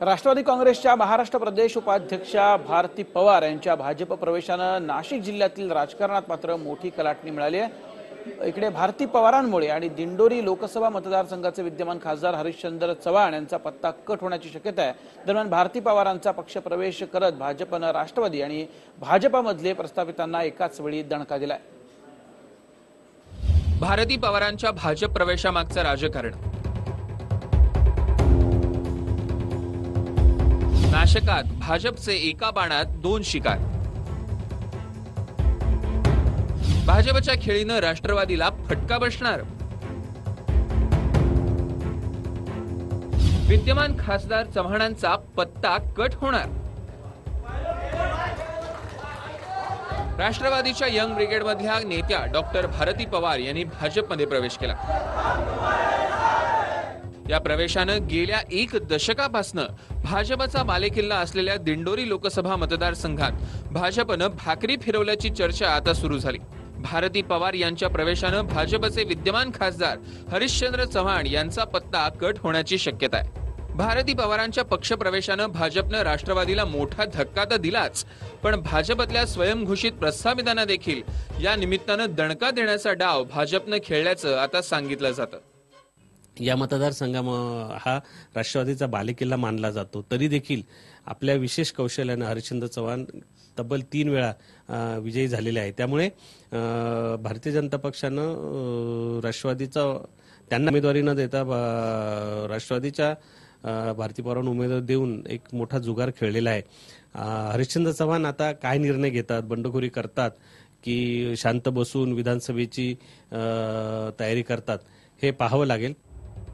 राष्ट्रवादी काँग्रेसच्या महाराष्ट्र प्रदेश उपाध्यक्षा भारती पवार यांच्या भाजप प्रवेशानं नाशिक जिल्ह्यातील राजकारणात मात्र मोठी कलाटणी मिळाली आहे। इकडे भारती पवारांमुळे आणि दिंडोरी लोकसभा मतदारसंघाचे विद्यमान खासदार हरिश्चंद्र चव्हाण यांचा पत्ता कट होण्याची शक्यता आहे। दरम्यान भारती पवारांचा पक्ष प्रवेश करत भाजपनं राष्ट्रवादी आणि भाजपमधले प्रस्थापितांना एकाच वेळी दणका दिलाय। भारती पवारांच्या भाजप प्रवेशामागचं राजकारण, नाशकात भाजपचे एका बाणात दोन शिकार, भाजपच्या खेळीनं राष्ट्रवादीला फटका बसणार, विद्यमान खासदार चव्हाणांचा पत्ता कट होणार, राष्ट्रवादीच्या यंग ब्रिगेडमधल्या नेत्या डॉक्टर भारती पवार यांनी भाजपमध्ये प्रवेश केला। या प्रवेशानं गेल्या एक दशकापासनं भाजपचा बालेकिल्ला असलेल्या दिंडोरी लोकसभा मतदारसंघात भाजपनं भाकरी फिरवल्याची चर्चा आता सुरू झाली। भारती पवार यांच्या प्रवेशानं भाजपचे विद्यमान खासदार हरिश्चंद्र चव्हाण यांचा पत्ता कट होण्याची शक्यता आहे। भारती पवारांच्या पक्षप्रवेशानं भाजपनं राष्ट्रवादीला मोठा धक्का तर दिलाच, पण भाजपतल्या स्वयंघोषित प्रस्थापितांना देखील या निमित्तानं दणका देण्याचा डाव भाजपनं खेळल्याचं आता सांगितलं जातं। या मतदारसंघामध्ये हा राष्ट्रवादीचा बालेकिल्ला मानला जातो, तरी देखील आपल्या विशेष कौशल्यानं हरिश्चंद्र चव्हाण तब्बल 3 वेळा विजयी झालेले आहे। त्यामुळे भारतीय जनता पक्षानं राष्ट्रवादीचा त्यांना उमेदवारी न देता राष्ट्रवादीच्या भारती पवारांना उमेदवारी देऊन एक मोठा जुगार खेळलेला आहे। हरिश्चंद्र चव्हाण आता काय निर्णय घेतात, बंडखोरी करतात की शांत बसून विधानसभेची तयारी करतात, हे पाहावं लागेल।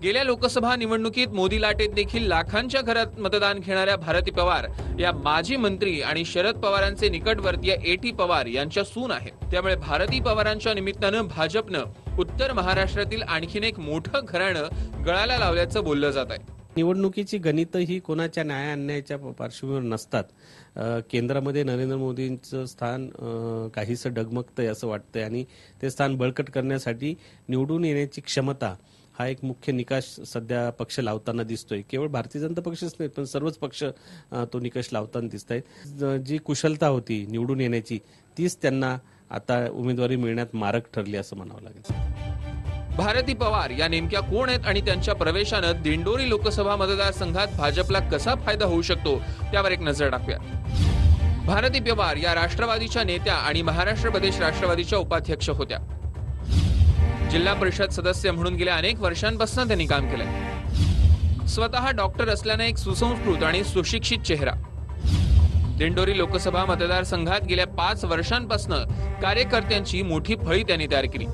गेल्या लोकसभा निवडणुकीत मोदी लाटेत देखील लाखांच्या घरात मतदान घेणाऱ्या भारती पवार या माजी मंत्री आणि शरद पवारांचे निकटवर्तीय एटी पवार यांच्या सून आहेत। त्यामुळे भारती पवारांच्या निमित्तानं भाजपनं उत्तर महाराष्ट्रातील आणखीन एक मोठं घराणं गळाला लावल्याचं बोललं जात आहे। निवडणुकीची गणित ही कोणाच्या न्याय अन्यायाच्या पार्श्वभूमीवर नसतात। केंद्रामध्ये नरेंद्र मोदींचं स्थान काहीसं डगमगतंय असं वाटतंय आणि ते स्थान बळकट करण्यासाठी निवडून येण्याची क्षमता हा एक मुख्य निकष सध्या पक्ष लावताना दिसतोय। केवळ भारतीय जनता पक्षच नाही, पण सर्वच पक्ष तो निकष लावताना दिसत आहेत। जी कुशलता होती निवडून येण्याची, तीच त्यांना आता उमेदवारी मिळण्यात मारक ठरली असं म्हणावं लागेल। भारती पवार या नेमक्या कोण आहेत आणि त्यांच्या प्रवेशानं दिंडोरी लोकसभा मतदारसंघात भाजपला कसा फायदा होऊ शकतो त्यावर एक नजर टाकूया। भारती पवार या राष्ट्रवादीच्या नेत्या आणि महाराष्ट्र प्रदेश राष्ट्रवादीच्या उपाध्यक्ष होत्या। जिल्हा परिषद सदस्य म्हणून गेल्या अनेक वर्षांपासून त्यांनी काम केलंय। स्वतः डॉक्टर असल्याने एक सुसंस्कृत आणि सुशिक्षित चेहरा। दिंडोरी लोकसभा मतदारसंघात गेल्या 5 वर्षांपासून कार्यकर्त्यांची मोठी फळी त्यांनी तयार केली।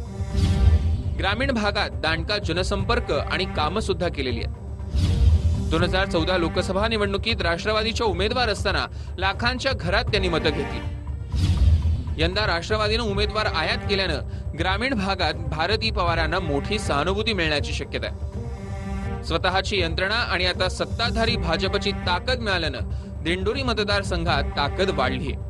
ग्रामीण भागात दांडका जनसंपर्क आणि कामं सुद्धा केलेली आहेत। 2014 लोकसभा निवडणुकीत राष्ट्रवादीच्या उमेदवार असताना लाखांच्या घरात त्यांनी मतं घेतली। यंदा राष्ट्रवादीनं उमेदवार आयात केल्यानं ग्रामीण भागात भारती पवारांना मोठी सहानुभूती मिळण्याची शक्यता आहे। स्वतःची यंत्रणा आणि आता सत्ताधारी भाजपची ताकद मिळाल्यानं दिंडोरी मतदारसंघात ताकद वाढली आहे।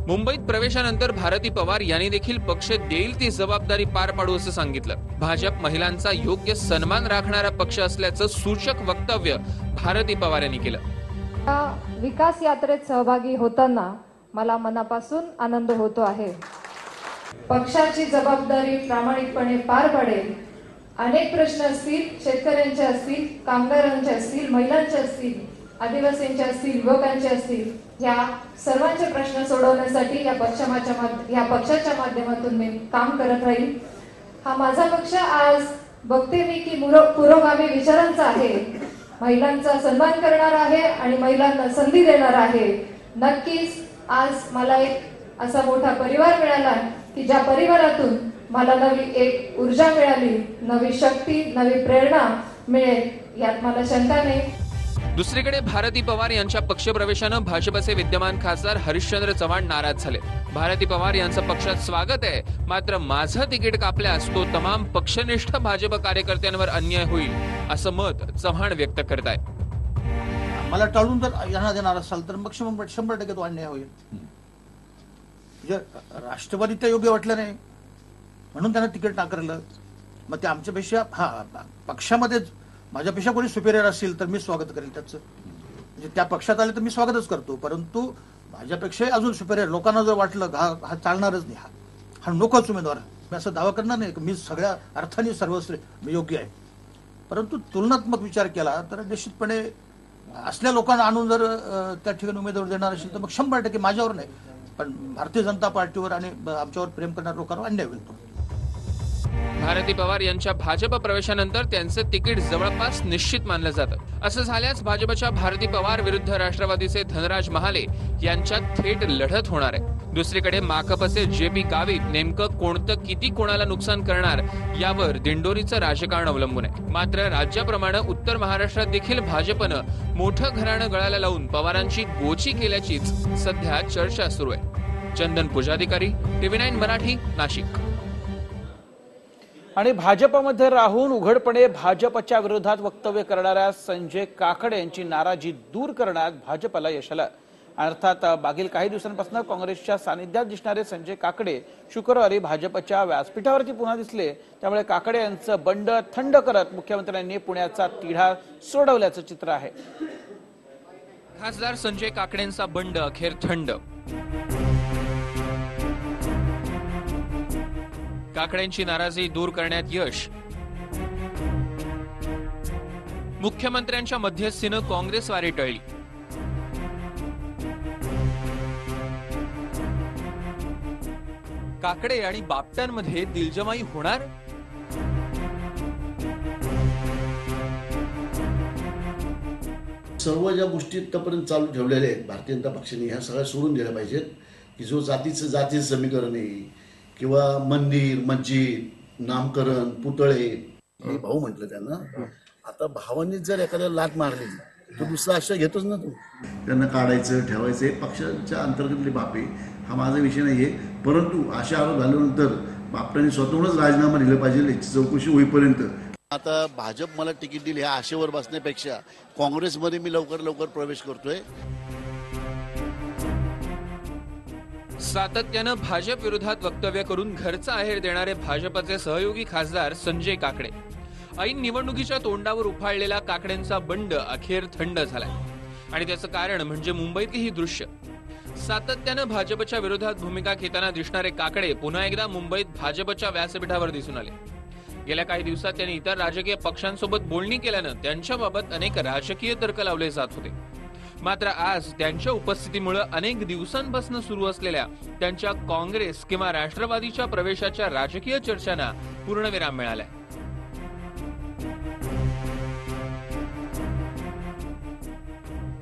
मुंबईत प्रवेशानंतर भारती पवार यांनी देखील पक्ष देईल ती जबाबदारी पार पाडू असं सांगितलं। भाजप महिलांचा योग्य सन्मान राखणारा पक्ष असल्याचं सूचक वक्तव्य भारती पवार यांनी केलं। विकास यात्रेत सहभागी होताना मला मनापासून आनंद होतो आहे। पक्षाची जबाबदारी प्रामाणिकपणे पार पाडेल। अनेक प्रश्न असतील, शेतकऱ्यांचे असतील, कामगारांचे असतील, महिलांचे असतील, आदिवासींचे असतील, युवकांचे असतील, या सर्वांचे प्रश्न सोडवण्यासाठी या पक्षाच्या माध्यमातून मी काम करत राहील। हा माझा पक्ष आज बघते मी की पुरोगामी विचारांचा आहे, महिलांचा सन्मान करणार आहे आणि महिलांना संधी देणार आहे। नक्कीच आज मला एक असा मोठा परिवार मिळाला की ज्या परिवारातून मला नवी एक ऊर्जा मिळाली, नवी शक्ती, नवी प्रेरणा मिळेल, यात मला शंका नाही। दुसरीकडे भारती पवार यांच्या पक्षप्रवेशानं भाजपचे विद्यमान खासदार हरिश्चंद्र चव्हाण नाराज झाले। भारती पवार यांचं पक्षात स्वागत आहे, मात्र माझं तिकीट कापल्यास तो तमाम पक्षनिष्ठ भाजप कार्यकर्त्यांवर अन्याय होईल असं मत चव्हाण व्यक्त करतायत। मला टाळून जर यांना देणार असाल तर मग 100% तो अन्याय होईल। राष्ट्रवादी त्या योग्य वाटलं नाही म्हणून त्यांना तिकीट नाकारलं, मग ते आमच्यापेक्षा पक्षामध्ये माझ्यापेक्षा कोणी सुपेरियर असेल तर मी स्वागत करेल त्याचं। म्हणजे त्या पक्षात आले तर मी स्वागतच करतो, परंतु माझ्यापेक्षा अजून सुपेरियर लोकांना जर वाटलं हा चालणारच नाही, हा नकोच उमेदवार, मी असं दावा करणार नाही की मी सगळ्या अर्थाने सर्वश्रेष्ठ योग्य आहे, परंतु तुलनात्मक विचार केला तर निश्चितपणे असल्या लोकांना आणून जर त्या ठिकाणी उमेदवार देणार असेल तर मग 100% माझ्यावर नाही, पण भारतीय जनता पार्टीवर आणि आमच्यावर प्रेम करणाऱ्या लोकांवर अन्याय होईल. भारती पवार यांच्या भाजप प्रवेशानंतर त्यांचं तिकीट जवळपास निश्चित मानलं जातं. असं झाल्यास भाजपच्या भारती पवार विरुद्ध राष्ट्रवादीचे धनराज महाले यांच्यात थेट लढत होणार आहे. दुसरीकडे माकपचे JP गावित नेमकं कोणतं किती कोणाला नुकसान करणार यावर दिंडोरीचं राजकारण अवलंबून आहे. मात्र राज्याप्रमाणे उत्तर महाराष्ट्रात देखील भाजपनं मोठं घराणं गळाला लावून पवारांची गोची केल्याचीच सध्या चर्चा सुरू आहे. चंदन पुजाधिकारी, TV9 मराठी, नाशिक. आणि भाजपमध्ये राहून उघडपणे भाजपच्या विरोधात वक्तव्य करणाऱ्या संजय काकडे यांची नाराजी दूर करण्यात भाजपला यश आलं. अर्थात मागील काही दिवसांपासून काँग्रेसच्या सानिध्यात दिसणारे संजय काकडे शुक्रवारी भाजपच्या व्यासपीठावरती पुन्हा दिसले. त्यामुळे काकडे यांचं बंड थंड करत मुख्यमंत्र्यांनी पुण्याचा तिढा सोडवल्याचं चित्र आहे. खासदार संजय काकडेंचा बंड अखेर थंड. काकडेंची नाराजी दूर करण्यात यश. मुख्यमंत्र्यांच्या मध्यस्थीनं काँग्रेस वारी टळली. काकडे आणि बापटांमध्ये दिलजमाई होणार. सर्व ज्या गोष्टी आतापर्यंत चालू ठेवलेल्या आहेत भारतीय जनता पक्षाने, ह्या सगळ्या सोडून दिल्या पाहिजेत. की जो जातीचं समीकरण आहे किंवा मंदिर, मस्जिद, नामकरण, पुतळे, मी भाऊ म्हटलं त्यांना, आता भावांनी जर एखाद्या लाट मारली तर दुसरा आश्रय घेतोच ना तू. त्यांना काढायचं ठेवायचं हे पक्षाच्या अंतर्गतली बाब आहे, हा माझा विषय नाहीये. परंतु अशा आरोप झाल्यानंतर बापटांनी स्वतःहूनच राजीनामा दिला पाहिजे याची चौकशी होईपर्यंत. आता भाजप मला तिकीट दिली ह्या आशेवर बसण्यापेक्षा काँग्रेसमध्ये मी लवकर प्रवेश करतोय. सातत्यानं भाजप विरोधात वक्तव्य करून घरचा आहेर देणारे भाजपचे सहयोगी खासदार संजय काकडे. ऐन निवडणुकीच्या तोंडावर उफाळलेला काकडेंचा बंड अखेर थंड झालाय. आणि त्याचं कारण म्हणजे मुंबईतली ही दृश्य. सातत्यानं भाजपच्या विरोधात भूमिका घेताना दिसणारे काकडे पुन्हा एकदा मुंबईत भाजपच्या व्यासपीठावर दिसून आले. गेल्या काही दिवसात त्यांनी इतर राजकीय पक्षांसोबत बोलणी केल्यानं त्यांच्याबाबत अनेक राजकीय तर्क लावले जात होते. मात्र आज त्यांच्या उपस्थितीमुळे अनेक दिवसांपासून सुरू असलेल्या त्यांच्या काँग्रेस किंवा राष्ट्रवादीच्या प्रवेशाच्या राजकीय चर्चांना पूर्णविराम मिळालाय.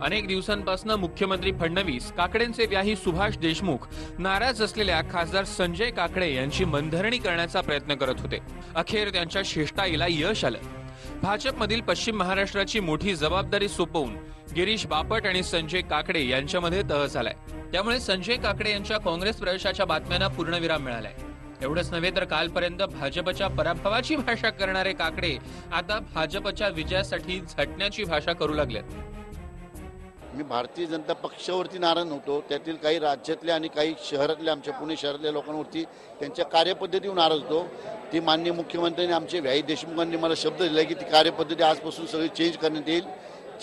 अनेक दिवसांपासून मुख्यमंत्री फडणवीस, काकडेंचे व्याही सुभाष देशमुख नाराज असलेल्या खासदार संजय काकडे यांची मनधरणी करण्याचा प्रयत्न करत होते. अखेर त्यांच्या चेष्टाईला यश आलं. भाजपमधील पश्चिम महाराष्ट्राची मोठी जबाबदारी सोपवून गिरीश बापट आणि संजय काकडे यांच्यामध्ये तह झालाय. त्यामुळे संजय काकडे यांच्या काँग्रेस प्रवेशाच्या बातम्यांना पूर्णविराम मिळालाय. एवढंच नव्हे तर कालपर्यंत भाजपच्या पराभवाची भाषा करणारे काकडे आता भाजपच्या विजयासाठी झटण्याची भाषा करू लागलेत. मी भारतीय जनता पक्षावरती नाराज नव्हतो, त्यातील काही राज्यातल्या आणि काही शहरातल्या आमच्या पुणे शहरातल्या लोकांवरती त्यांच्या कार्यपद्धतीवर नाराज होतो. ती माननीय मुख्यमंत्र्यांनी आमचे व्याही देशमुखांनी मला शब्द दिला की ती कार्यपद्धती आजपासून सगळी चेंज करण्यात येईल.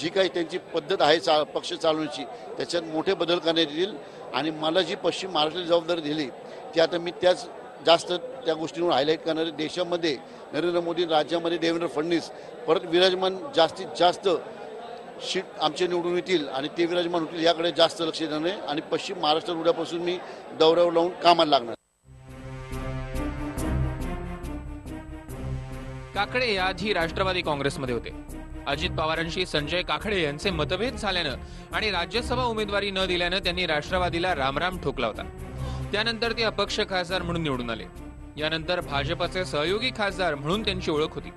जी काही त्यांची पद्धत आहे पक्ष चालवण्याची त्याच्यात मोठे बदल करण्यात येईल. आणि मला जी पश्चिम महाराष्ट्राची जबाबदारी दिली ती आता मी त्याच जास्त त्या गोष्टींवर हायलाईट करणार आहे. देशामध्ये नरेंद्र मोदी, राज्यामध्ये देवेंद्र फडणवीस परत विराजमान जास्तीत जास्त शीट आमचे निवडून येतील आणि ते विराजमान होतील याकडे जास्त लक्ष देणार आहे. आणि पश्चिम महाराष्ट्र उद्यापासून मी दौऱ्यावर लावून कामाला लागणार. काकडे याआधी राष्ट्रवादी काँग्रेसमध्ये होते. अजित पवारांशी संजय काकडे यांचे मतभेद झाल्यानं आणि राज्यसभा उमेदवारी न दिल्यानं त्यांनी राष्ट्रवादीला रामराम ठोकला होता. त्यानंतर ते अपक्ष खासदार म्हणून निवडून आले. यानंतर भाजपचे सहयोगी खासदार म्हणून त्यांची ओळख होती.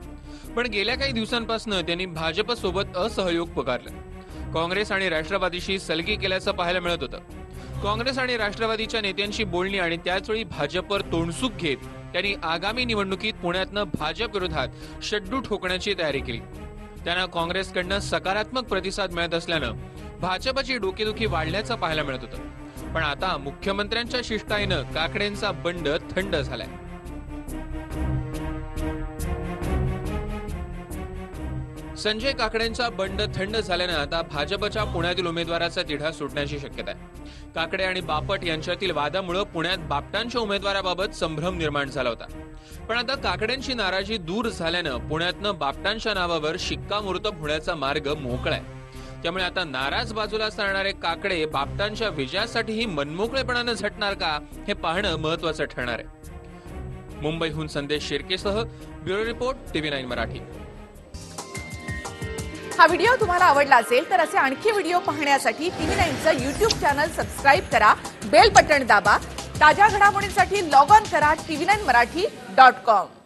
पण गेल्या काही दिवसांपासून त्यांनी भाजपसोबत असहयोग पुकारला. काँग्रेस आणि राष्ट्रवादीशी सलगी केल्याचं पाहायला मिळत होतं. काँग्रेस आणि राष्ट्रवादीच्या नेत्यांशी बोलणी आणि त्याचवेळी भाजपवर तोंडसुख घेत त्यांनी आगामी निवडणुकीत पुण्यातनं भाजप विरोधात शड्डू ठोकण्याची तयारी केली. त्यांना काँग्रेसकडनं सकारात्मक प्रतिसाद मिळत असल्यानं भाजपची डोकेदुखी वाढल्याचं पाहायला मिळत होतं. पण आता मुख्यमंत्र्यांच्या शिष्टाईनं काकडेंचा बंड थंड झालाय. संजय काकडेंचा बंड थंड झाल्यानं आता भाजपच्या पुण्यातील उमेदवाराचा तिढा सुटण्याची शक्यता आहे. काकडे आणि बापट यांच्यातील वादामुळे पुण्यात बापटांच्या उमेदवाराबाबत संभ्रम निर्माण झाला होता. पण आता काकडेंची नाराजी दूर झाल्यानं पुण्यातनं बापटांच्या नावावर शिक्कामोर्तब होण्याचा मार्ग मोकळा आहे. त्यामुळे आता नाराज बाजूला सरणारे काकडे बापटांच्या विजयासाठीही मनमोकळेपणानं झटणार का हे पाहणं महत्वाचं ठरणार आहे. मुंबईहून संदेश शिर्केसह ब्युरो रिपोर्ट TV9 मराठी. हा व्हिडिओ तुम्हाला आवडला असेल तर असे आणखी व्हिडिओ पाहण्यासाठी TV9चं YouTube चॅनल सबस्क्राईब करा, बेल बटण दाबा. ताज्या घडामोडींसाठी लॉग ऑन करा tv9marathi.com.